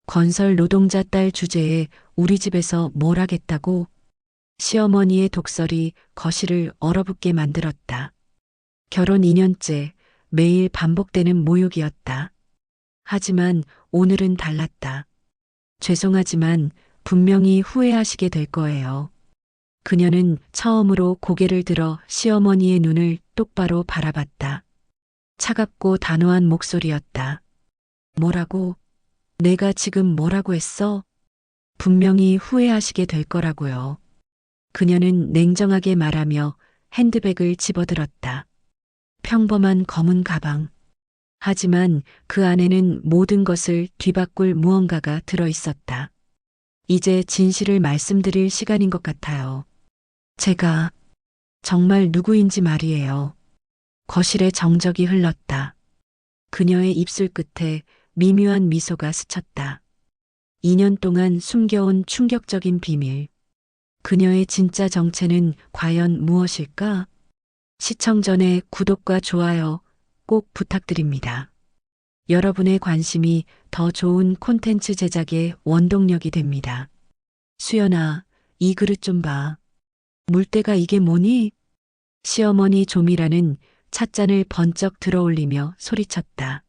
건설 노동자 딸 주제에 우리 집에서 뭘 하겠다고 시어머니의 독설이 거실을 얼어붙게 만들었다. 결혼 2년째 매일 반복되는 모욕이었다. 하지만 오늘은 달랐다. 죄송하지만 분명히 후회하시게 될 거예요. 그녀는 처음으로 고개를 들어 시어머니의 눈을 똑바로 바라봤다. 차갑고 단호한 목소리였다. 뭐라고? 내가 지금 뭐라고 했어? 분명히 후회하시게 될 거라고요. 그녀는 냉정하게 말하며 핸드백을 집어들었다. 평범한 검은 가방. 하지만 그 안에는 모든 것을 뒤바꿀 무언가가 들어 있었다. 이제 진실을 말씀드릴 시간인 것 같아요. 제가 정말 누구인지 말이에요. 거실에 정적이 흘렀다. 그녀의 입술 끝에 미묘한 미소가 스쳤다. 2년 동안 숨겨온 충격적인 비밀. 그녀의 진짜 정체는 과연 무엇일까? 시청 전에 구독과 좋아요 꼭 부탁드립니다. 여러분의 관심이 더 좋은 콘텐츠 제작에 원동력이 됩니다. 수연아, 이 그릇 좀 봐. 물때가 이게 뭐니? 시어머니 조미라는 찻잔을 번쩍 들어올리며 소리쳤다.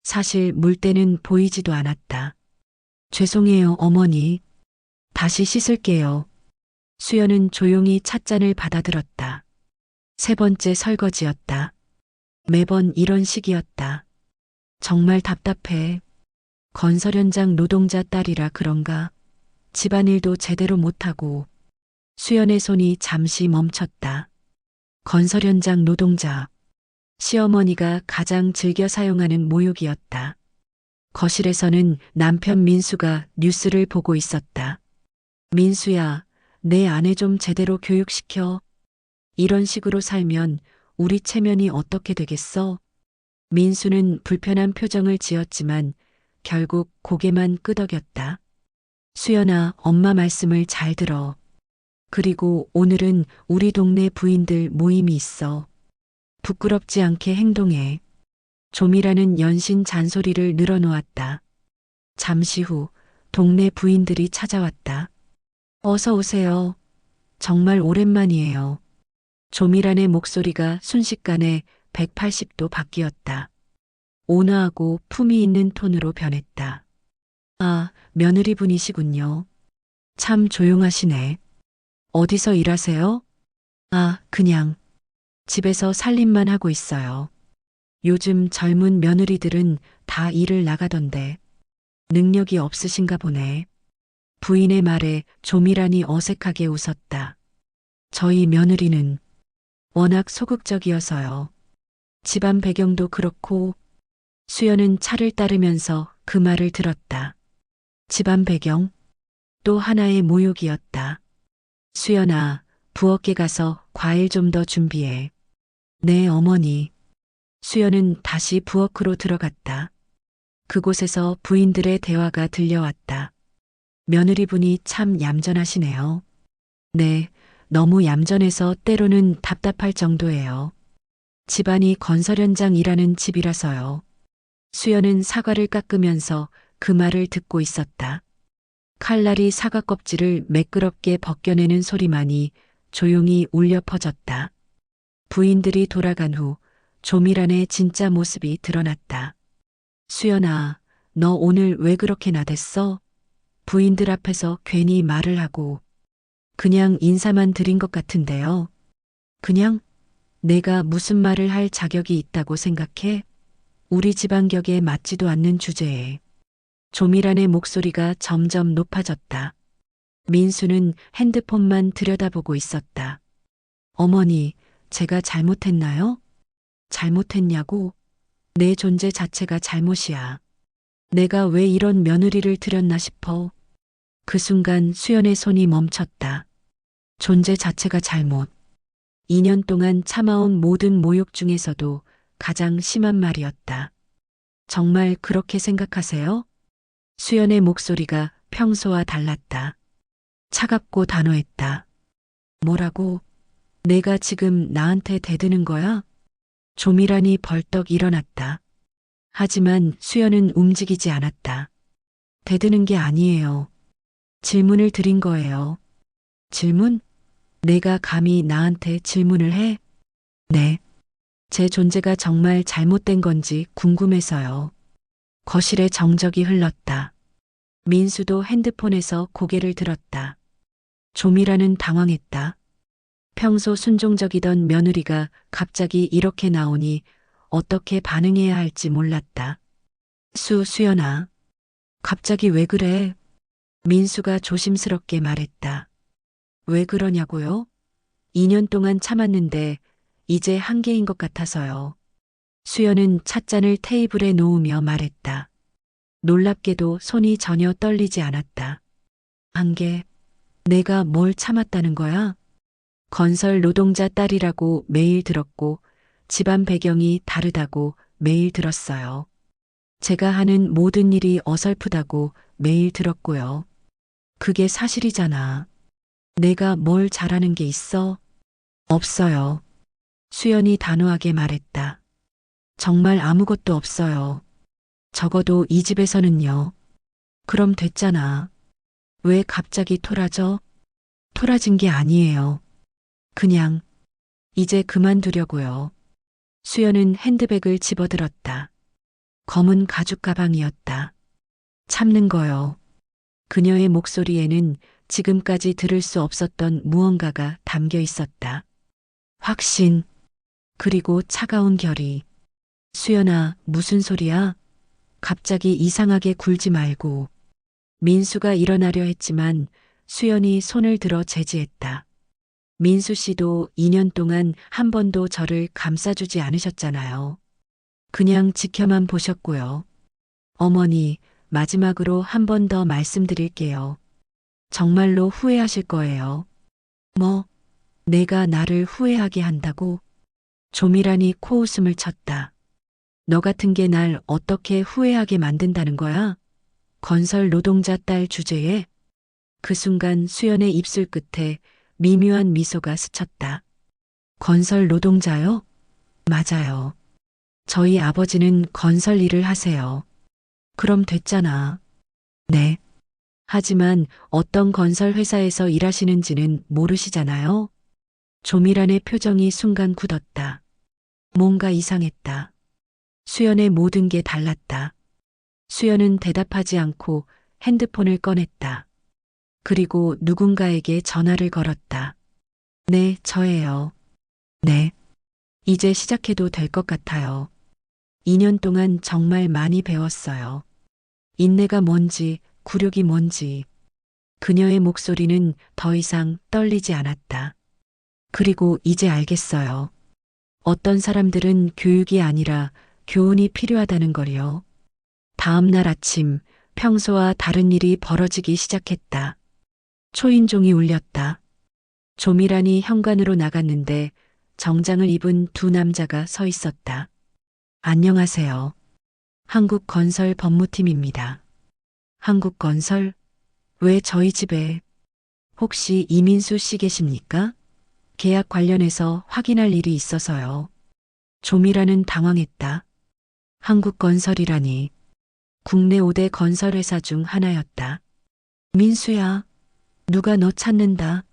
사실 물때는 보이지도 않았다. 죄송해요, 어머니. 다시 씻을게요. 수연은 조용히 찻잔을 받아들었다. 세 번째 설거지였다. 매번 이런 식이었다. 정말 답답해. 건설 현장 노동자 딸이라 그런가? 집안일도 제대로 못하고. 수연의 손이 잠시 멈췄다. 건설 현장 노동자. 시어머니가 가장 즐겨 사용하는 모욕이었다. 거실에서는 남편 민수가 뉴스를 보고 있었다. 민수야, 내 아내 좀 제대로 교육시켜. 이런 식으로 살면 우리 체면이 어떻게 되겠어? 민수는 불편한 표정을 지었지만 결국 고개만 끄덕였다. 수연아, 엄마 말씀을 잘 들어. 그리고 오늘은 우리 동네 부인들 모임이 있어. 부끄럽지 않게 행동해. 조미라는 연신 잔소리를 늘어놓았다. 잠시 후 동네 부인들이 찾아왔다. 어서 오세요. 정말 오랜만이에요. 조미란의 목소리가 순식간에 180도 바뀌었다. 온화하고 품위 있는 톤으로 변했다. 아, 며느리분이시군요. 참 조용하시네. 어디서 일하세요? 아, 그냥 집에서 살림만 하고 있어요. 요즘 젊은 며느리들은 다 일을 나가던데 능력이 없으신가 보네. 부인의 말에 조미란이 어색하게 웃었다. 저희 며느리는 워낙 소극적이어서요. 집안 배경도 그렇고. 수연은 차를 따르면서 그 말을 들었다. 집안 배경? 또 하나의 모욕이었다. 수연아, 부엌에 가서 과일 좀 더 준비해. 네, 어머니. 수연은 다시 부엌으로 들어갔다. 그곳에서 부인들의 대화가 들려왔다. 며느리분이 참 얌전하시네요. 네, 너무 얌전해서 때로는 답답할 정도예요. 집안이 건설 현장 일하는 집이라서요. 수연은 사과를 깎으면서 그 말을 듣고 있었다. 칼날이 사과 껍질을 매끄럽게 벗겨내는 소리만이 조용히 울려 퍼졌다. 부인들이 돌아간 후 조미란의 진짜 모습이 드러났다. 수연아, 너 오늘 왜 그렇게 나댔어? 부인들 앞에서 괜히 말을 하고. 그냥 인사만 드린 것 같은데요. 그냥? 내가 무슨 말을 할 자격이 있다고 생각해? 우리 집안 격에 맞지도 않는 주제에. 조미란의 목소리가 점점 높아졌다. 민수는 핸드폰만 들여다보고 있었다. 어머니, 제가 잘못했나요? 잘못했냐고? 내 존재 자체가 잘못이야. 내가 왜 이런 며느리를 들였나 싶어. 그 순간 수연의 손이 멈췄다. 존재 자체가 잘못. 2년 동안 참아온 모든 모욕 중에서도 가장 심한 말이었다. 정말 그렇게 생각하세요? 수연의 목소리가 평소와 달랐다. 차갑고 단호했다. 뭐라고? 내가 지금 나한테 대드는 거야? 조미란이 벌떡 일어났다. 하지만 수연은 움직이지 않았다. 대드는 게 아니에요. 질문을 드린 거예요. 질문? 내가 감히 나한테 질문을 해? 네. 제 존재가 정말 잘못된 건지 궁금해서요. 거실에 정적이 흘렀다. 민수도 핸드폰에서 고개를 들었다. 조미라는 당황했다. 평소 순종적이던 며느리가 갑자기 이렇게 나오니 어떻게 반응해야 할지 몰랐다. 수연아. 갑자기 왜 그래? 민수가 조심스럽게 말했다. 왜 그러냐고요? 2년 동안 참았는데 이제 한계인 것 같아서요. 수연은 찻잔을 테이블에 놓으며 말했다. 놀랍게도 손이 전혀 떨리지 않았다. 한계? 내가 뭘 참았다는 거야? 건설 노동자 딸이라고 매일 들었고 집안 배경이 다르다고 매일 들었어요. 제가 하는 모든 일이 어설프다고 매일 들었고요. 그게 사실이잖아. 내가 뭘 잘하는 게 있어? 없어요. 수연이 단호하게 말했다. 정말 아무것도 없어요. 적어도 이 집에서는요. 그럼 됐잖아. 왜 갑자기 토라져? 토라진 게 아니에요. 그냥 이제 그만두려고요. 수연은 핸드백을 집어들었다. 검은 가죽 가방이었다. 참는 거요. 그녀의 목소리에는 지금까지 들을 수 없었던 무언가가 담겨 있었다. 확신, 그리고 차가운 결의. 수연아, 무슨 소리야? 갑자기 이상하게 굴지 말고. 민수가 일어나려 했지만 수연이 손을 들어 제지했다. 민수 씨도 2년 동안 한 번도 저를 감싸주지 않으셨잖아요. 그냥 지켜만 보셨고요. 어머니, 마지막으로 한 번 더 말씀드릴게요. 정말로 후회하실 거예요. 뭐, 내가 나를 후회하게 한다고? 조미란이 코웃음을 쳤다. 너 같은 게 날 어떻게 후회하게 만든다는 거야? 건설 노동자 딸 주제에? 그 순간 수연의 입술 끝에 미묘한 미소가 스쳤다. 건설 노동자요? 맞아요. 저희 아버지는 건설 일을 하세요. 그럼 됐잖아. 네. 하지만 어떤 건설 회사에서 일하시는지는 모르시잖아요. 조미란의 표정이 순간 굳었다. 뭔가 이상했다. 수연의 모든 게 달랐다. 수연은 대답하지 않고 핸드폰을 꺼냈다. 그리고 누군가에게 전화를 걸었다. 네, 저예요. 네. 이제 시작해도 될 것 같아요. 2년 동안 정말 많이 배웠어요. 인내가 뭔지, 굴욕이 뭔지. 그녀의 목소리는 더 이상 떨리지 않았다. 그리고 이제 알겠어요. 어떤 사람들은 교육이 아니라 교훈이 필요하다는 걸요. 다음 날 아침 평소와 다른 일이 벌어지기 시작했다. 초인종이 울렸다. 조미란이 현관으로 나갔는데 정장을 입은 두 남자가 서 있었다. 안녕하세요. 한국건설 법무팀입니다. 한국건설? 왜 저희 집에? 혹시 이민수 씨 계십니까? 계약 관련해서 확인할 일이 있어서요. 조미란은 당황했다. 한국건설이라니. 국내 5대 건설회사 중 하나였다. 민수야, 누가 너 찾는다.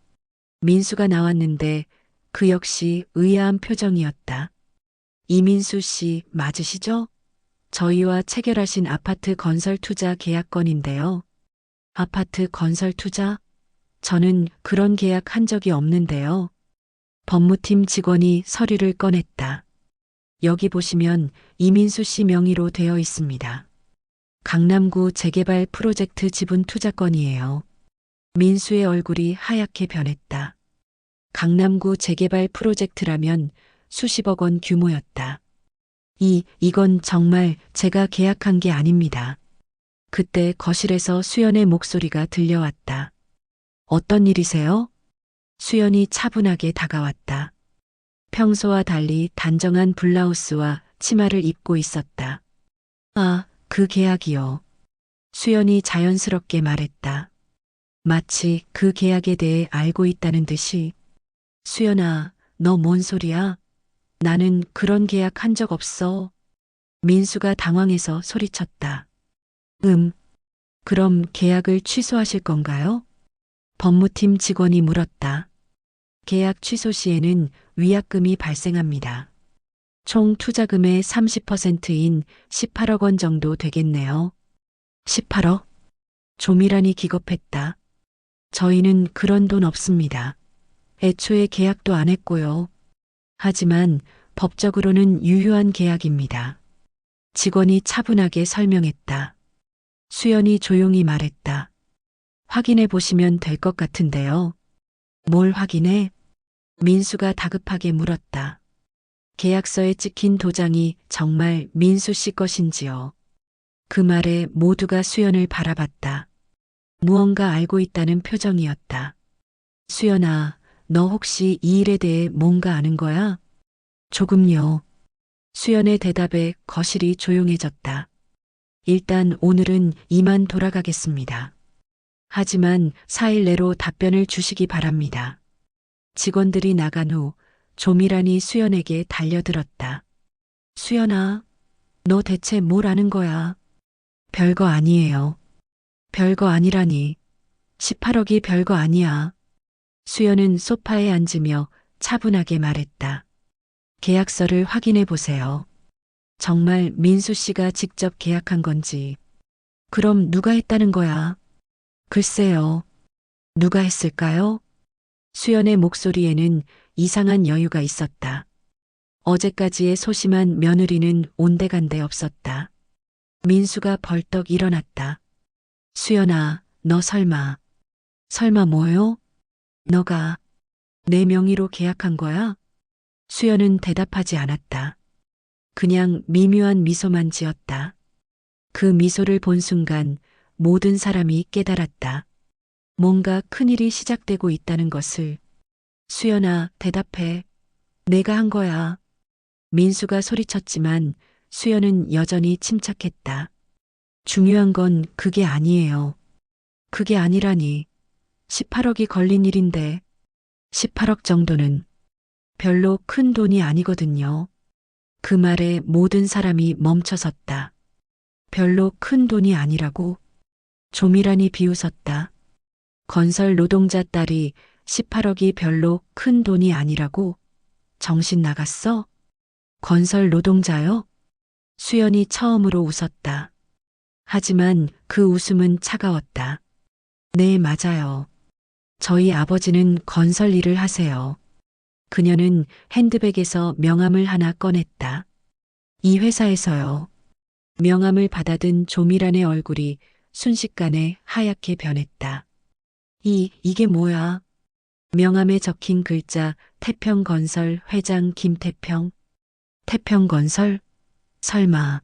민수가 나왔는데 그 역시 의아한 표정이었다. 이민수 씨 맞으시죠? 저희와 체결하신 아파트 건설 투자 계약건인데요. 아파트 건설 투자? 저는 그런 계약 한 적이 없는데요. 법무팀 직원이 서류를 꺼냈다. 여기 보시면 이민수 씨 명의로 되어 있습니다. 강남구 재개발 프로젝트 지분 투자건이에요. 민수의 얼굴이 하얗게 변했다. 강남구 재개발 프로젝트라면 수십억 원 규모였다. 이건 정말 제가 계약한 게 아닙니다. 그때 거실에서 수연의 목소리가 들려왔다. 어떤 일이세요? 수연이 차분하게 다가왔다. 평소와 달리 단정한 블라우스와 치마를 입고 있었다. 아, 그 계약이요. 수연이 자연스럽게 말했다. 마치 그 계약에 대해 알고 있다는 듯이. 수연아, 너 뭔 소리야? 나는 그런 계약 한 적 없어. 민수가 당황해서 소리쳤다. 그럼 계약을 취소하실 건가요? 법무팀 직원이 물었다. 계약 취소 시에는 위약금이 발생합니다. 총 투자금의 30%인 18억 원 정도 되겠네요. 18억? 조미란이 기겁했다. 저희는 그런 돈 없습니다. 애초에 계약도 안 했고요. 하지만 법적으로는 유효한 계약입니다. 직원이 차분하게 설명했다. 수연이 조용히 말했다. 확인해 보시면 될 것 같은데요. 뭘 확인해? 민수가 다급하게 물었다. 계약서에 찍힌 도장이 정말 민수 씨 것인지요. 그 말에 모두가 수연을 바라봤다. 무언가 알고 있다는 표정이었다. 수연아, 너 혹시 이 일에 대해 뭔가 아는 거야? 조금요. 수연의 대답에 거실이 조용해졌다. 일단 오늘은 이만 돌아가겠습니다. 하지만 4일 내로 답변을 주시기 바랍니다. 직원들이 나간 후 조미란이 수연에게 달려들었다. 수연아, 너 대체 뭘 아는 거야? 별거 아니에요. 별거 아니라니. 18억이 별거 아니야. 수연은 소파에 앉으며 차분하게 말했다. 계약서를 확인해 보세요. 정말 민수 씨가 직접 계약한 건지. 그럼 누가 했다는 거야? 글쎄요. 누가 했을까요? 수연의 목소리에는 이상한 여유가 있었다. 어제까지의 소심한 며느리는 온데간데 없었다. 민수가 벌떡 일어났다. 수연아, 너 설마 뭐요? 너가 내 명의로 계약한 거야? 수연은 대답하지 않았다. 그냥 미묘한 미소만 지었다. 그 미소를 본 순간 모든 사람이 깨달았다. 뭔가 큰일이 시작되고 있다는 것을. 수연아, 대답해. 내가 한 거야. 민수가 소리쳤지만 수연은 여전히 침착했다. 중요한 건 그게 아니에요. 그게 아니라니. 18억이 걸린 일인데 18억 정도는 별로 큰 돈이 아니거든요. 그 말에 모든 사람이 멈춰섰다. 별로 큰 돈이 아니라고? 조미란이 비웃었다. 건설 노동자 딸이 18억이 별로 큰 돈이 아니라고? 정신 나갔어? 건설 노동자요? 수연이 처음으로 웃었다. 하지만 그 웃음은 차가웠다. 네, 맞아요. 저희 아버지는 건설 일을 하세요. 그녀는 핸드백에서 명함을 하나 꺼냈다. 이 회사에서요. 명함을 받아든 조미란의 얼굴이 순식간에 하얗게 변했다. 이게 뭐야? 명함에 적힌 글자 태평건설 회장 김태평. 태평건설? 설마.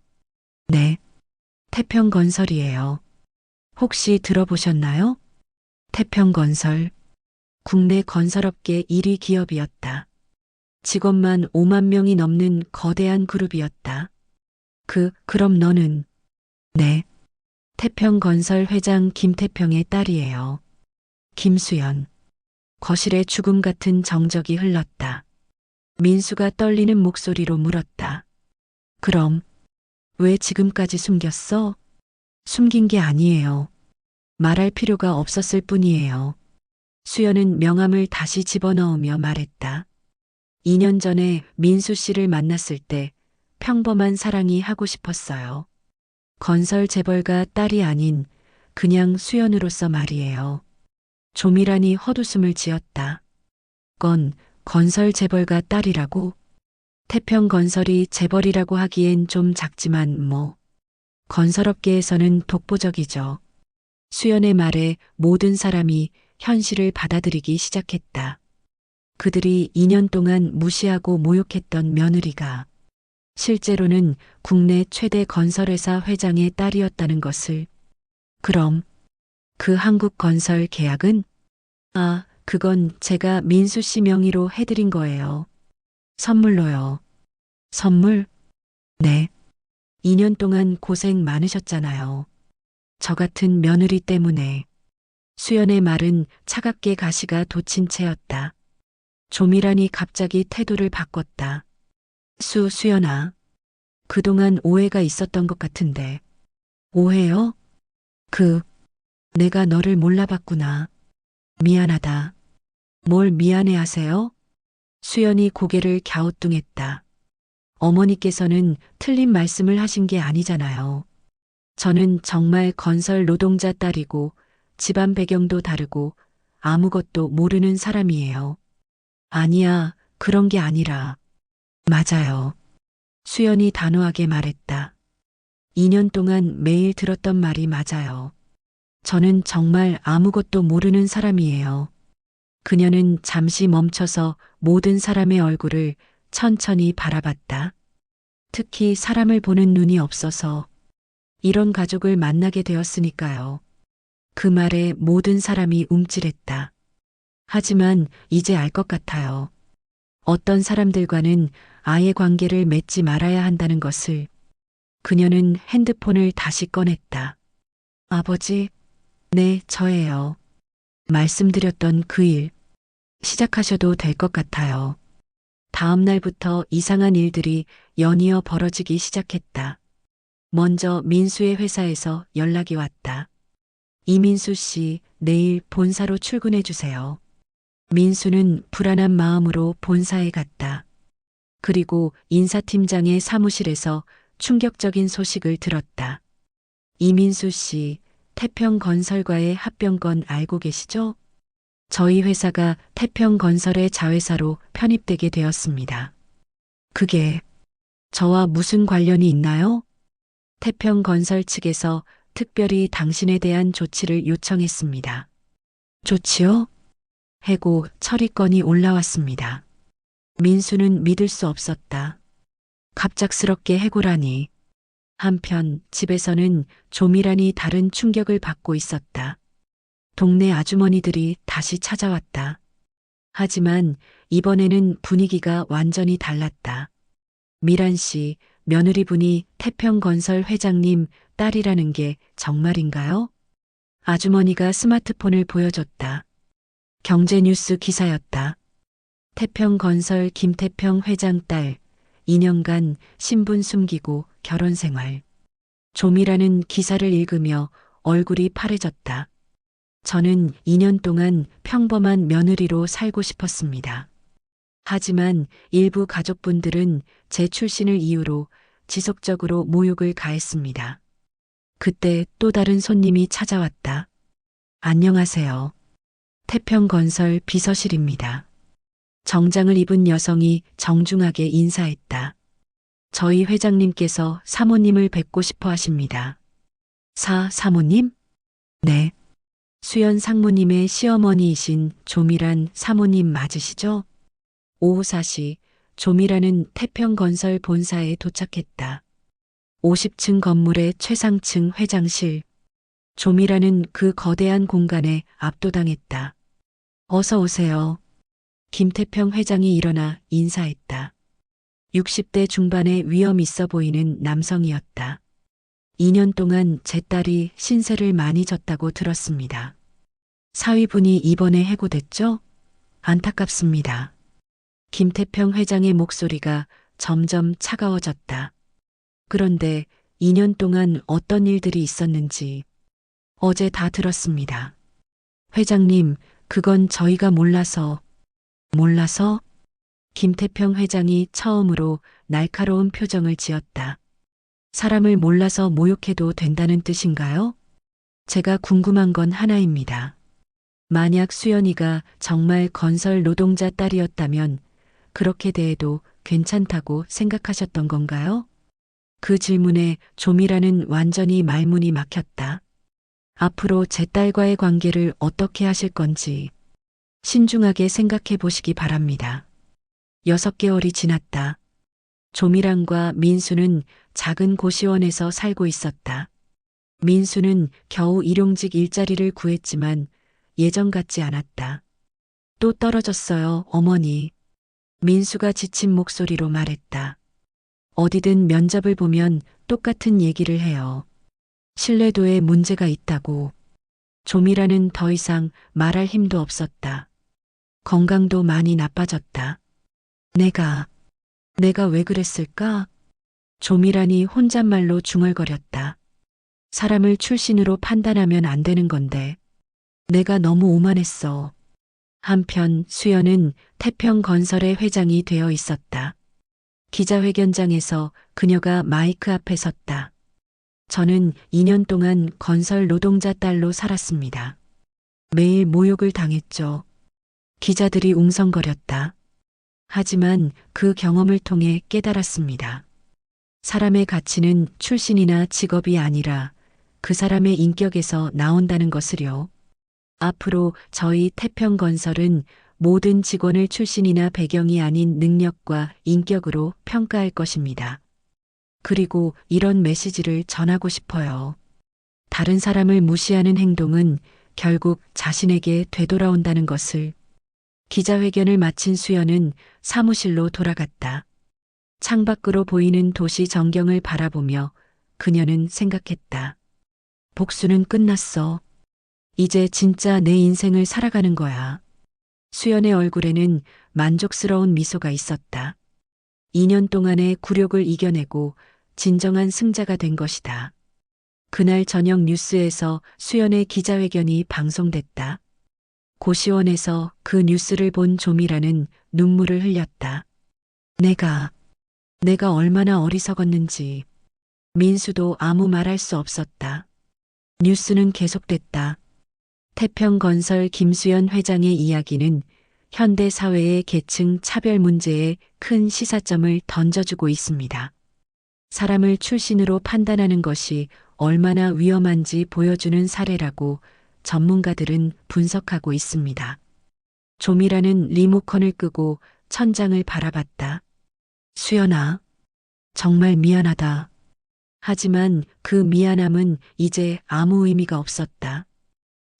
네. 태평건설이에요. 혹시 들어보셨나요? 태평건설. 국내 건설업계 1위 기업이었다. 직원만 5만 명이 넘는 거대한 그룹이었다. 그럼 너는? 네. 태평건설 회장 김태평의 딸이에요. 김수연. 거실에 죽음 같은 정적이 흘렀다. 민수가 떨리는 목소리로 물었다. 그럼 왜 지금까지 숨겼어? 숨긴 게 아니에요. 말할 필요가 없었을 뿐이에요. 수연은 명함을 다시 집어넣으며 말했다. 2년 전에 민수 씨를 만났을 때 평범한 사랑이 하고 싶었어요. 건설 재벌가 딸이 아닌 그냥 수연으로서 말이에요. 조미란이 헛웃음을 지었다. 건 건설 재벌가 딸이라고? 태평건설이 재벌이라고 하기엔 좀 작지만 뭐. 건설업계에서는 독보적이죠. 수연의 말에 모든 사람이 현실을 받아들이기 시작했다. 그들이 2년 동안 무시하고 모욕했던 며느리가 실제로는 국내 최대 건설회사 회장의 딸이었다는 것을. 그럼 그 한국건설 계약은? 그건 제가 민수 씨 명의로 해드린 거예요. 선물로요. 선물? 네. 2년 동안 고생 많으셨잖아요. 저 같은 며느리 때문에. 수연의 말은 차갑게 가시가 돋친 채였다. 조미란이 갑자기 태도를 바꿨다. 수연아. 그동안 오해가 있었던 것 같은데. 오해요? 내가 너를 몰라봤구나. 미안하다. 뭘 미안해 하세요? 수연이 고개를 갸우뚱했다. 어머니께서는 틀린 말씀을 하신 게 아니잖아요. 저는 정말 건설 노동자 딸이고 집안 배경도 다르고 아무것도 모르는 사람이에요. 아니야, 그런 게 아니라. 맞아요. 수연이 단호하게 말했다. 2년 동안 매일 들었던 말이 맞아요. 저는 정말 아무것도 모르는 사람이에요. 그녀는 잠시 멈춰서 모든 사람의 얼굴을 천천히 바라봤다. 특히 사람을 보는 눈이 없어서 이런 가족을 만나게 되었으니까요. 그 말에 모든 사람이 움찔했다. 하지만 이제 알 것 같아요. 어떤 사람들과는 아예 관계를 맺지 말아야 한다는 것을. 그녀는 핸드폰을 다시 꺼냈다. 아버지, 네, 저예요. 말씀드렸던 그 일, 시작하셔도 될 것 같아요. 다음 날부터 이상한 일들이 연이어 벌어지기 시작했다. 먼저 민수의 회사에서 연락이 왔다. 이민수 씨, 내일 본사로 출근해 주세요. 민수는 불안한 마음으로 본사에 갔다. 그리고 인사팀장의 사무실에서 충격적인 소식을 들었다. 이민수 씨, 태평건설과의 합병 건 알고 계시죠? 저희 회사가 태평건설의 자회사로 편입되게 되었습니다. 그게 저와 무슨 관련이 있나요? 태평건설 측에서 특별히 당신에 대한 조치를 요청했습니다. 조치요? 해고 처리건이 올라왔습니다. 민수는 믿을 수 없었다. 갑작스럽게 해고라니. 한편 집에서는 조미란이 다른 충격을 받고 있었다. 동네 아주머니들이 다시 찾아왔다. 하지만 이번에는 분위기가 완전히 달랐다. 미란 씨, 며느리분이 태평건설 회장님 딸이라는 게 정말인가요? 아주머니가 스마트폰을 보여줬다. 경제뉴스 기사였다. 태평건설 김태평 회장 딸, 2년간 신분 숨기고 결혼 생활. 조미라는 기사를 읽으며 얼굴이 파래졌다. 저는 2년 동안 평범한 며느리로 살고 싶었습니다. 하지만 일부 가족분들은 제 출신을 이유로 지속적으로 모욕을 가했습니다. 그때 또 다른 손님이 찾아왔다. 안녕하세요. 태평건설 비서실입니다. 정장을 입은 여성이 정중하게 인사했다. 저희 회장님께서 사모님을 뵙고 싶어 하십니다. 사모님? 네. 수연 상무님의 시어머니이신 조미란 사모님 맞으시죠? 오후 4시 조미란은 태평건설 본사에 도착했다. 50층 건물의 최상층 회장실. 조미란은 그 거대한 공간에 압도당했다. 어서 오세요. 김태평 회장이 일어나 인사했다. 60대 중반의 위험 있어 보이는 남성이었다. 2년 동안 제 딸이 신세를 많이 졌다고 들었습니다. 사위분이 이번에 해고됐죠? 안타깝습니다. 김태평 회장의 목소리가 점점 차가워졌다. 그런데 2년 동안 어떤 일들이 있었는지 어제 다 들었습니다. 회장님, 그건 저희가 몰라서. 몰라서? 김태평 회장이 처음으로 날카로운 표정을 지었다. 사람을 몰라서 모욕해도 된다는 뜻인가요? 제가 궁금한 건 하나입니다. 만약 수연이가 정말 건설 노동자 딸이었다면 그렇게 대해도 괜찮다고 생각하셨던 건가요? 그 질문에 조미라는 완전히 말문이 막혔다. 앞으로 제 딸과의 관계를 어떻게 하실 건지 신중하게 생각해 보시기 바랍니다. 6개월이 지났다. 조미란과 민수는 작은 고시원에서 살고 있었다. 민수는 겨우 일용직 일자리를 구했지만 예전 같지 않았다. 또 떨어졌어요, 어머니. 민수가 지친 목소리로 말했다. 어디든 면접을 보면 똑같은 얘기를 해요. 신뢰도에 문제가 있다고. 조미라는 더 이상 말할 힘도 없었다. 건강도 많이 나빠졌다. 내가 왜 그랬을까? 조미란이 혼잣말로 중얼거렸다. 사람을 출신으로 판단하면 안 되는 건데. 내가 너무 오만했어. 한편 수연은 태평건설의 회장이 되어 있었다. 기자회견장에서 그녀가 마이크 앞에 섰다. 저는 2년 동안 건설 노동자 딸로 살았습니다. 매일 모욕을 당했죠. 기자들이 웅성거렸다. 하지만 그 경험을 통해 깨달았습니다. 사람의 가치는 출신이나 직업이 아니라 그 사람의 인격에서 나온다는 것을요. 앞으로 저희 태평건설은 모든 직원을 출신이나 배경이 아닌 능력과 인격으로 평가할 것입니다. 그리고 이런 메시지를 전하고 싶어요. 다른 사람을 무시하는 행동은 결국 자신에게 되돌아온다는 것을. 기자회견을 마친 수연은 사무실로 돌아갔다. 창밖으로 보이는 도시 전경을 바라보며 그녀는 생각했다. 복수는 끝났어. 이제 진짜 내 인생을 살아가는 거야. 수연의 얼굴에는 만족스러운 미소가 있었다. 2년 동안의 굴욕을 이겨내고 진정한 승자가 된 것이다. 그날 저녁 뉴스에서 수연의 기자회견이 방송됐다. 고시원에서 그 뉴스를 본 조미라는 눈물을 흘렸다. 내가 얼마나 어리석었는지. 민수도 아무 말할 수 없었다. 뉴스는 계속됐다. 태평건설 김수연 회장의 이야기는 현대 사회의 계층 차별 문제에 큰 시사점을 던져주고 있습니다. 사람을 출신으로 판단하는 것이 얼마나 위험한지 보여주는 사례라고 전문가들은 분석하고 있습니다. 조미라는 리모컨을 끄고 천장을 바라봤다. 수연아, 정말 미안하다. 하지만 그 미안함은 이제 아무 의미가 없었다.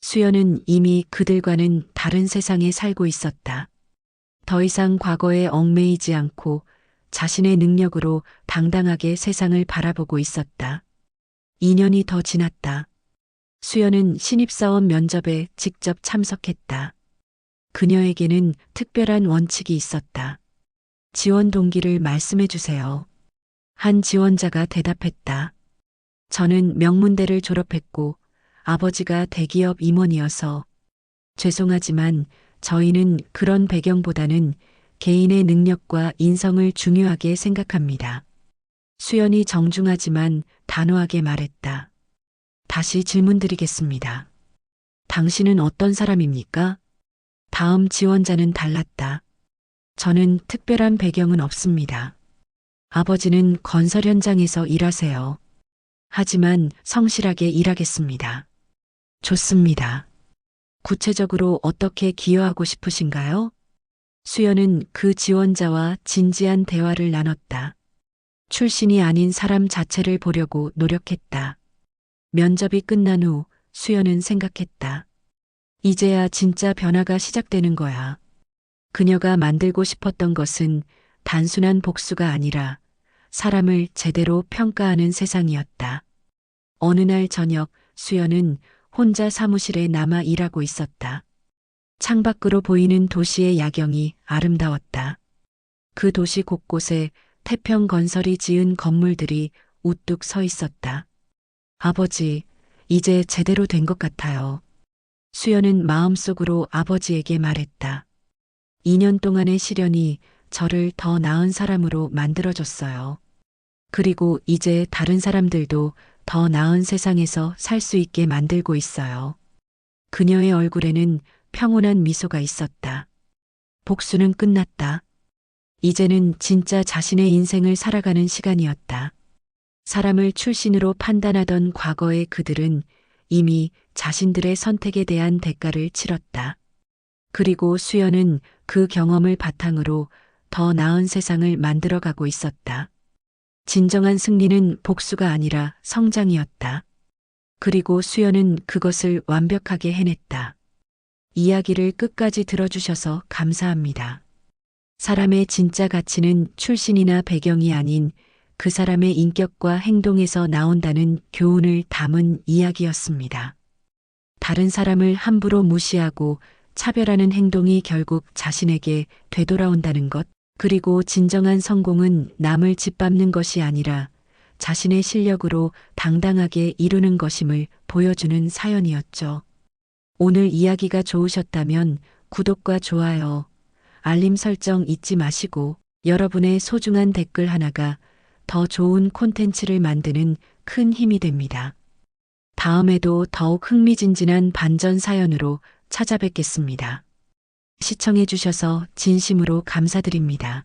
수연은 이미 그들과는 다른 세상에 살고 있었다. 더 이상 과거에 얽매이지 않고 자신의 능력으로 당당하게 세상을 바라보고 있었다. 2년이 더 지났다. 수연은 신입사원 면접에 직접 참석했다. 그녀에게는 특별한 원칙이 있었다. 지원 동기를 말씀해 주세요. 한 지원자가 대답했다. 저는 명문대를 졸업했고 아버지가 대기업 임원이어서 죄송하지만 저희는 그런 배경보다는 개인의 능력과 인성을 중요하게 생각합니다. 수연이 정중하지만 단호하게 말했다. 다시 질문드리겠습니다. 당신은 어떤 사람입니까? 다음 지원자는 달랐다. 저는 특별한 배경은 없습니다. 아버지는 건설 현장에서 일하세요. 하지만 성실하게 일하겠습니다. 좋습니다. 구체적으로 어떻게 기여하고 싶으신가요? 수연은 그 지원자와 진지한 대화를 나눴다. 출신이 아닌 사람 자체를 보려고 노력했다. 면접이 끝난 후 수연은 생각했다. 이제야 진짜 변화가 시작되는 거야. 그녀가 만들고 싶었던 것은 단순한 복수가 아니라 사람을 제대로 평가하는 세상이었다. 어느 날 저녁 수연은 혼자 사무실에 남아 일하고 있었다. 창밖으로 보이는 도시의 야경이 아름다웠다. 그 도시 곳곳에 태평건설이 지은 건물들이 우뚝 서 있었다. 아버지, 이제 제대로 된 것 같아요. 수연은 마음속으로 아버지에게 말했다. 2년 동안의 시련이 저를 더 나은 사람으로 만들어줬어요. 그리고 이제 다른 사람들도 더 나은 세상에서 살 수 있게 만들고 있어요. 그녀의 얼굴에는 평온한 미소가 있었다. 복수는 끝났다. 이제는 진짜 자신의 인생을 살아가는 시간이었다. 사람을 출신으로 판단하던 과거의 그들은 이미 자신들의 선택에 대한 대가를 치렀다. 그리고 수연은 그 경험을 바탕으로 더 나은 세상을 만들어가고 있었다. 진정한 승리는 복수가 아니라 성장이었다. 그리고 수연은 그것을 완벽하게 해냈다. 이야기를 끝까지 들어주셔서 감사합니다. 사람의 진짜 가치는 출신이나 배경이 아닌 그 사람의 인격과 행동에서 나온다는 교훈을 담은 이야기였습니다. 다른 사람을 함부로 무시하고 차별하는 행동이 결국 자신에게 되돌아온다는 것, 그리고 진정한 성공은 남을 짓밟는 것이 아니라 자신의 실력으로 당당하게 이루는 것임을 보여주는 사연이었죠. 오늘 이야기가 좋으셨다면 구독과 좋아요, 알림 설정 잊지 마시고 여러분의 소중한 댓글 하나가 더 좋은 콘텐츠를 만드는 큰 힘이 됩니다. 다음에도 더욱 흥미진진한 반전 사연으로 찾아뵙겠습니다. 시청해 주셔서 진심으로 감사드립니다.